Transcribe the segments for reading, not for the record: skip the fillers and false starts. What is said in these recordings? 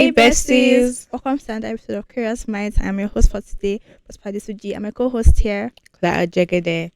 Hey besties! Welcome to another episode of Curious Minds. I'm your host for today, Pastor Suji. I'm a co-host here. Clara Jegede.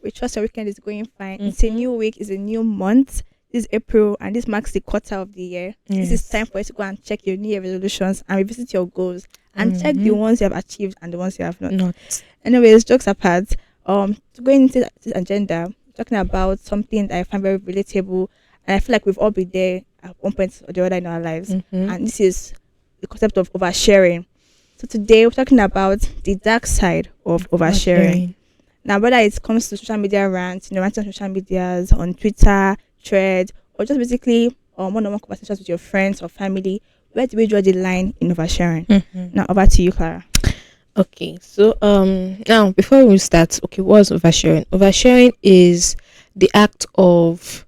We trust your weekend is going fine. It's a new week, it's a new month. This is April and this marks the quarter of the year. Yes. This is time for you to go and check your New Year resolutions and revisit your goals and check the ones you have achieved and the ones you have not. Anyways, jokes apart, going into this agenda, talking about something that I find very relatable, and I feel like we've all been there at one point or the other in our lives. And this is the concept of oversharing. So today we're talking about the dark side of oversharing. Now, whether it comes to social media rants, ranting on social medias, on Twitter, Thread, or just basically one-on-one conversations with your friends or family, where do we draw the line in oversharing? Now, over to you, Clara. Okay, so now before we start, what's oversharing? Oversharing is the act of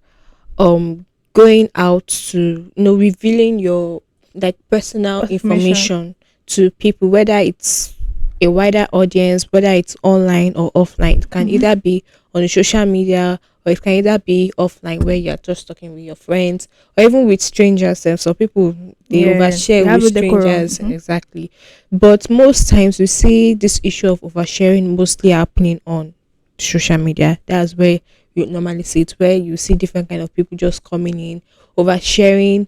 going out to revealing your personal information to people, whether it's a wider audience, whether it's online or offline. It can either be on the social media, or it can either be offline where you're just talking with your friends, or even with strangers. Some people they overshare with strangers. Exactly. But most times we see this issue of oversharing mostly happening on social media. That's where you normally see it, where you see different kind of people just coming in, oversharing.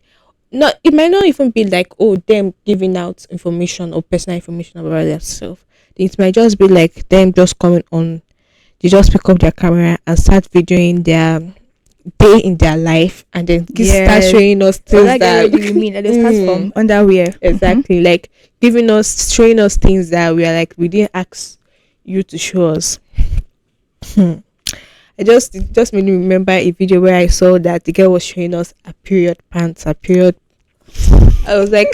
It might not even be like, them giving out information or personal information about themselves. It might just be like them just coming on. They just pick up their camera and start videoing their day in their life, and then start showing us things that you mean that they start from underwear. Exactly, like showing us things that we are like, we didn't ask you to show us. It just made me remember a video where I saw that the girl was showing us a period pants, a period. I was like,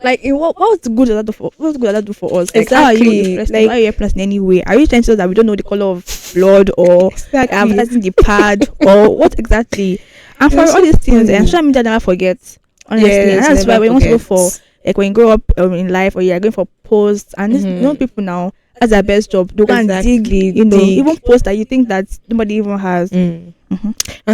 what's good at that for? What's good at that do for us? Exactly. How are you how are you influenced in any way? Are you trying to say that we don't know the color of blood, or advertising the pad, or what exactly? And for all these things, and social media never forgets. Honestly, and that's why we want to go for when you grow up in life, or you're going for posts, and this, people now. That's their best job. They can dig, even posts that you think that nobody even has. And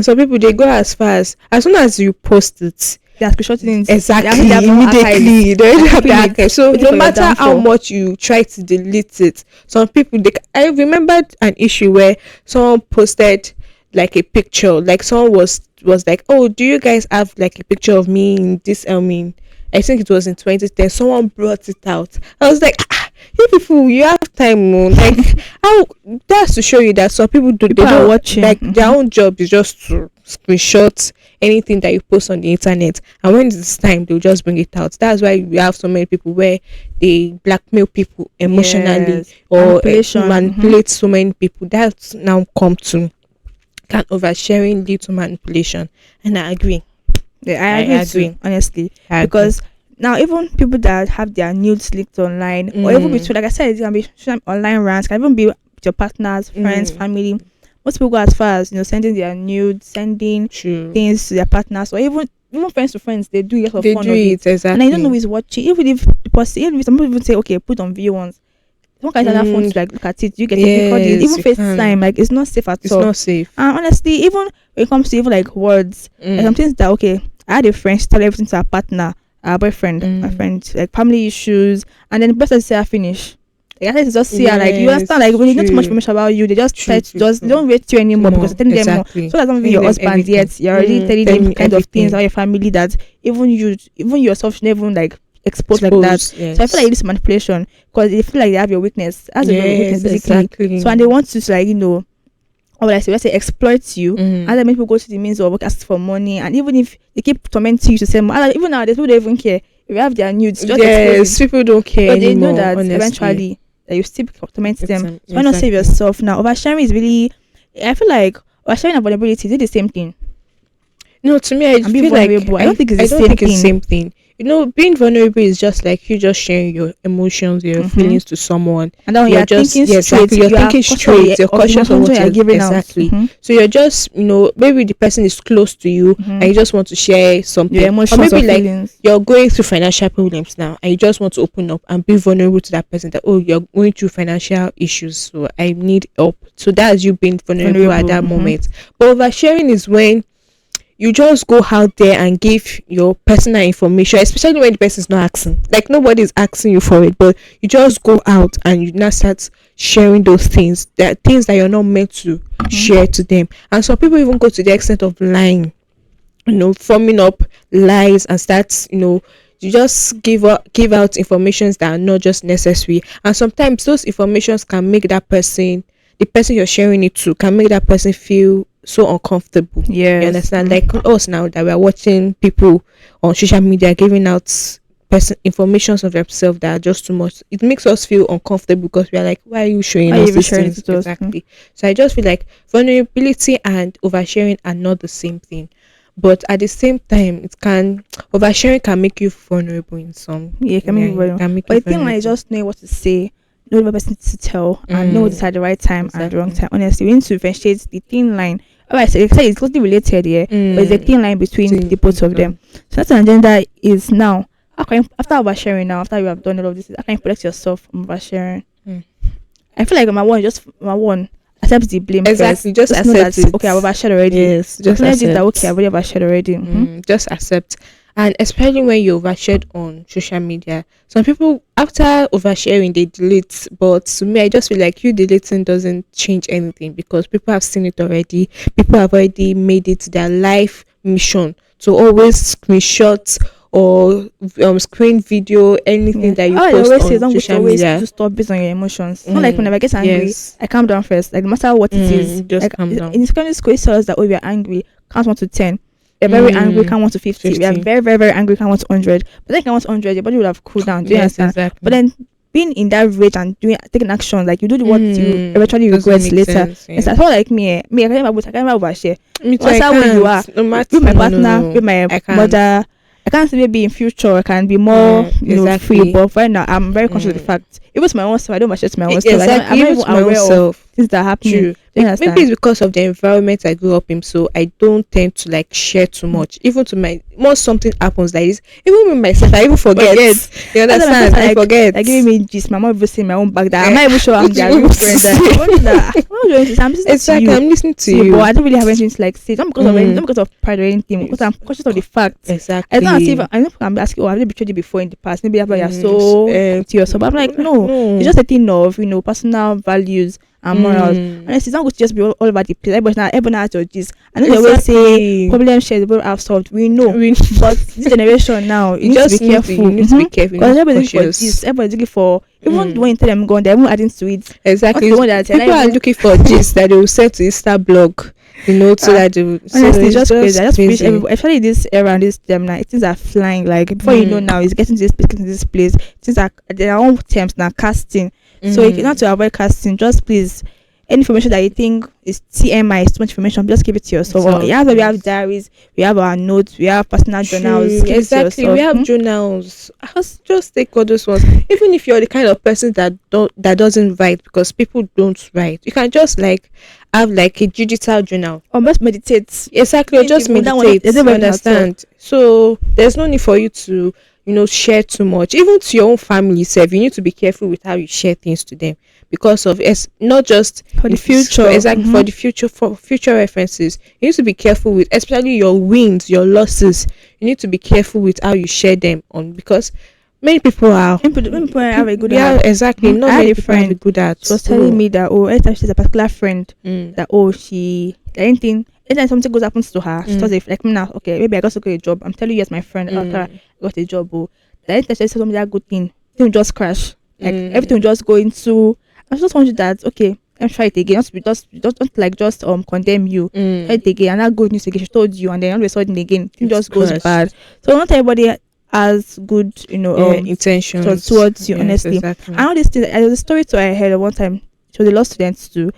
some people, they go as far as soon as you post it, they are screenshotting exactly immediately. They already have the archive. So no matter how much you try to delete it, some people I remembered an issue where someone posted like a picture, like someone was like, do you guys have like a picture of me in this? I think it was in 2010. Someone brought it out. I was like, you people, you have time, like how that's to show you that some people they don't watch their own job is just to screenshot anything that you post on the internet, and when it's time they'll just bring it out. That's why we have so many people where they blackmail people emotionally or manipulate so many people. That's now come to can oversharing lead to manipulation, and I agree. I agree too, honestly, because now even people that have their nudes leaked online, or even between, like I said, it can be online rants, can even be with your partners, friends, family. Most people go as far as sending their nudes, sending things to their partners, or even friends to friends. They do it for fun of it, exactly. And I don't know who's watching. Even if some people say, okay, put on video once. One can use that phone to look at it. You get it recorded. Even FaceTime, it's not safe at all. It's not safe. And honestly, even when it comes to even words, some things that I had a friend, she told everything to her partner, her boyfriend, my friend, like family issues, and then the person say I finish. Like, I just see her, you understand, when you know too much information about you, they just try to they don't rate you anymore because they're telling them more. So that's not even your husband yet. You're already telling them kind of things about your family that even yourself should never expose like that. Yes. So I feel like this is manipulation because they feel like they have your weakness as a weakness basically. Exactly. So and they want to let's say exploit you, and then people go to the means of ask for money, and even if they keep tormenting you to say more, even nowadays people don't even care if you have their nudes. Just people don't care anymore. They know that eventually that you still torment them. So why not save yourself now? Oversharing is really, I feel like oversharing and vulnerability is the same thing. No, to me, I feel like I don't think it's the same thing. Being vulnerable is just like you just sharing your emotions, your feelings to someone, and then you're just thinking straight. You're thinking straight. You're cautious of what you're giving exactly. So you're just maybe the person is close to you, and you just want to share something. Your emotions or maybe or feelings. You're going through financial problems now, and you just want to open up and be vulnerable to that person. That you're going through financial issues, so I need help. So that's you being vulnerable at that moment. But oversharing is when you just go out there and give your personal information, especially when the person is not asking. Like nobody is asking you for it, but you just go out and you now start sharing those things. There are things that you're not meant to share to them. And some people even go to the extent of lying, forming up lies and start, you just give out informations that are not just necessary. And sometimes those informations can make that person, the person you're sharing it to, can make that person feel so uncomfortable. Yeah, You understand? Like us now that we are watching people on social media giving out person informations of themselves that are just too much. It makes us feel uncomfortable because we are like, why are you showing Why are us you these sharing things? it to us? Exactly. So I just feel like vulnerability and oversharing are not the same thing. But at the same time, oversharing can make you vulnerable in some. Yeah, it can Yeah, make me it vulnerable. can make you But the thing like vulnerable. just know what to say, know the person to tell, and know it's at the right time and the wrong Exactly. time. Honestly, we need to differentiate the thin line. Oh, I say it's closely related, yeah, but it's a thin line between the both of them. So that's an agenda is now. How can you, after oversharing now, after you have done all of this, how can you protect yourself from oversharing? Mm. I feel like my one accept the blame Exactly. first. Just know that Accept it. okay, I've overshared already. Yes, just Acknowledge it that accept. okay, I've already overshared already. Just accept. And especially when you overshared on social media, some people after oversharing they delete. But to me, I just feel like you deleting doesn't change anything because people have seen it already. People have already made it their life mission to always screenshot or screen video anything Yeah. that you I post always say on don't go to social always media. do stuff based on your emotions. Not like whenever I get angry, Yes. I calm down first. Like no matter what it is. Just Like calm down. in secondary school, it tells us that oh we are angry, count 1 to 10. We're very angry, count 1 to 50. We are 50. very, very, very angry, count 1 to 100. But then count 100, your body would have cooled down. Do you Yes, understand? exactly. But then being in that rage and taking action, like you do what you eventually Doesn't regret make later. sense, yeah. It's as well like me, I can't even overshare. Me too, No I matter where you are, can't. No matter, with my no, partner, no, no. with my I can't. mother, I can't say maybe in future I can be more, free. Exactly. But right now, I'm very conscious of the fact. Even to my own self, I don't share to my own self. Exactly. I'm not Even even to my own aware of self. things that are happening. True. Do you Maybe understand? it's because of the environment I grew up in, so I don't tend to like share too much. Even to my once something happens like this, even with myself, I even forget. You understand? I forget. Like giving me gist. My mom even say my own back that I'm Eh, not even sure I'm what their you real want to friend. say? I'm listening Exactly. to you. I'm listening to See, you. but I don't really have anything to like say. Not because of not because of pride or anything. Because I'm conscious of the fact. Exactly. It's not as if I know people can be asking, oh, have they betrayed you before in the past? Maybe after you're so to yourself. But I'm like, no. It's just a thing of, personal values and morals. Honestly, it's not going to just be all over the place. Everybody has your gist. I know they always say problem shared, the problem have solved. We know. But this generation now, you need to be careful. You need to be careful. Because everybody's looking for Cautious. gist. Everybody's looking for, even when you tell them gone, they're even adding to it. Exactly. Not the one that People are looking for gist that they will send to Insta blog, so that they will. Honestly, it's just it's crazy. I just wish especially this era and this time now, things are flying. Like before you know now, it's getting to this place, getting to this place. Things are their own terms now casting. So if you not to avoid casting, just please any information that you think is TMI, is too much information, just keep it to yourself. So, We have diaries, we have our notes, we have personal journals. Keep it to Exactly. yourself. We have journals. Just take all those ones. Even if you're the kind of person that doesn't write, because people don't write, you can just like have like a digital journal. Or just meditate. Exactly. Or just That one, meditate. everybody can Understand? So there's no need for you to share too much. Even to your own family self, you need to be careful with how you share things to them, because of it's not just For the future. Exactly. For the future, for future references, you need to be careful with, especially your wins, your losses. You need to be careful with how you share them on, because many people are When people have a good yeah, heart. exactly. Not I had many a people have a friend good at. She was telling me that anytime she's a particular friend that anytime something goes happens to her, she tells if like me now, okay, maybe I got to get a job. I'm telling you as my friend, I got a job, that anytime she says something that good thing will just crash. Like everything will just go into I just want you that okay, let me try it again. Don't like just condemn you. Try it again, and that good news again. She told you, and then all of a sudden again, it just goes crashed. bad. So not everybody has good, intentions towards you, Yes, honestly. exactly. And all these things. There was a story I heard of one time. She was a law student too,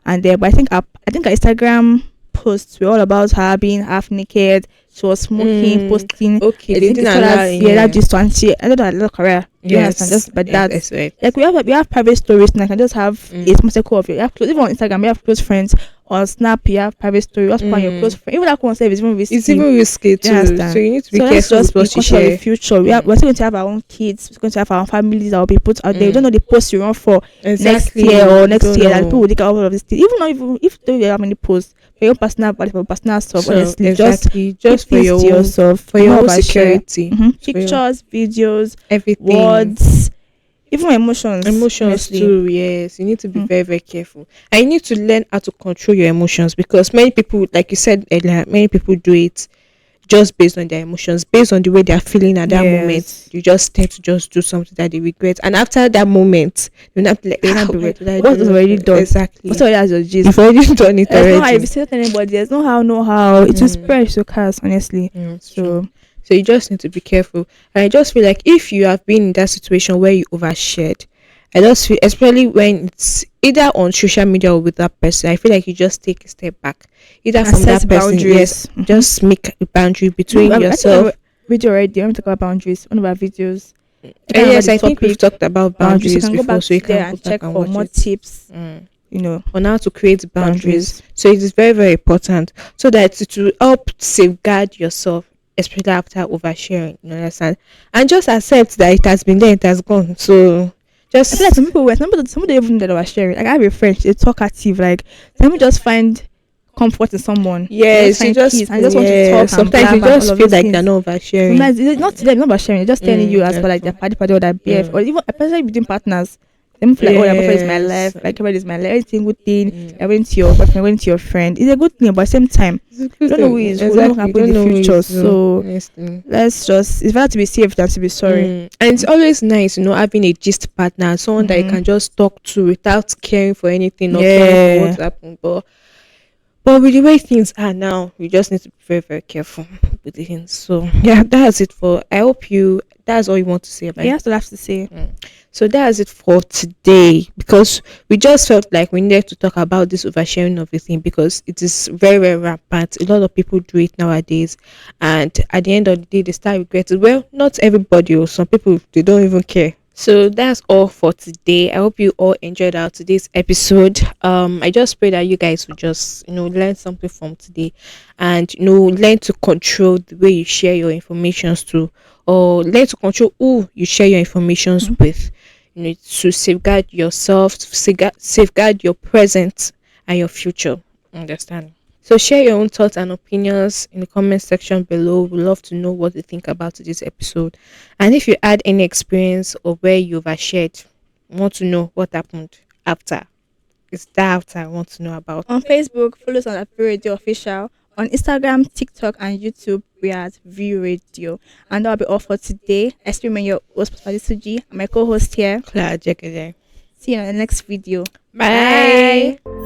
and but I think her Instagram posts were all about her being half naked. She was smoking, posting. Okay, I they think didn't it's allow that just and she I don't know, a little career. You understand? Just but that right. like we have private stories and I can just have a small circle of you. You have even on Instagram, we have close friends or Snap, you have private story, just put on your close friend. Even that concept is even It's risky. even risky Do you too. So understand? you need to be So let's careful just with be what you conscious of the share. future. We're still going to have our own kids. We're going to have our own families that will be put out there. We don't know the posts you run for next Exactly. year or You next don't year that people know. will take out all of this thing. Even not even if you don't have many posts for your own personal value, for personal stuff. So Honestly, just exactly, keep just things to yourself. for Do your not own overshare. security, for your Pictures, videos, everything. words, even emotions. Emotions Honestly, too, yes. You need to be Mhm. very, very careful. And you need to learn how to control your emotions because many people, like you said earlier, many people do it just based on their emotions, based on the way they are feeling at that moment. Yes. You just tend to just do something that they regret. And after that moment, you're not like, They will ah, not be why re- did I what was do already that? done. What's Exactly. already as your You've gist. already done it There's no how if you already. say it to anybody. There's no how, no how. It will Mm, spread so cast, honestly. it's true. So So you just need to be careful. And I just feel like if you have been in that situation where you overshared, I just feel, especially when it's either on social media or with that person, I feel like you just take a step back. Either and from that set person, yes, boundaries. just make a boundary between I think yourself. video already. Let me talk about boundaries. One of our videos. I can't remember Yes, the I think we've topic. talked about Boundaries. You boundaries can go before, back so you to there can go and back check and for watch more it. tips. Mm. You know, On how to create boundaries. boundaries. So it is very, very important so that it will help safeguard yourself, especially after oversharing. You understand? And just accept that it has been there, it has gone. So I feel like just some people don't even know that they were sharing. Like I have a friend, she's talkative. Like some people just find comfort in someone. They just yes, you find just peace and they just want to talk and sometimes you blab and all just of feel those like they're things. not oversharing. Sometimes it's not to them, not about sharing. They're just telling you as for That's like their true. party or their BF or even especially between partners. Them feel like, oh, your boyfriend is my Yes. life, like everybody is my life, every single thing. Mm. You're going to your boyfriend, going to your friend. It's a good thing, but at the same time, It's a you good don't know who thing. is who, you don't know what Exactly. You happen in don't the know who future. is who, So honestly. let's just it's better to be safe than to be sorry. And it's always nice, having a gist partner, someone that you Mm-hmm. can just talk to without caring for anything or caring for Yeah. what's happened. But with the way things are now, we just need to be very, very careful with the things. So yeah, that's it for. I hope you. That's all you want to say about Yeah, it. that's all I have to say. So that's it for today because we just felt like we needed to talk about this oversharing of the thing because it is very, very rampant. A lot of people do it nowadays, and at the end of the day, they start regretting. Well, not everybody, or some people they don't even care. So that's all for today. I hope you all enjoyed our today's episode. I just pray that you guys will just learn something from today, and learn to control the way you share your informations to, or learn to control who you share your informations Mhm. with. To safeguard yourself, to safeguard your present and your future. Understand? So share your own thoughts and opinions in the comment section below. We'd love to know what you think about this episode. And if you had any experience or where you've shared, want to know what happened after. It's that after I want to know about. On Facebook, follow us on Happy Radio Official. On Instagram, TikTok, and YouTube, we are at View Radio. And that'll be all for today. I still remain your host, Pastor Suji, and my co host here. Clara Jekede. See you in the next video. Bye. Bye.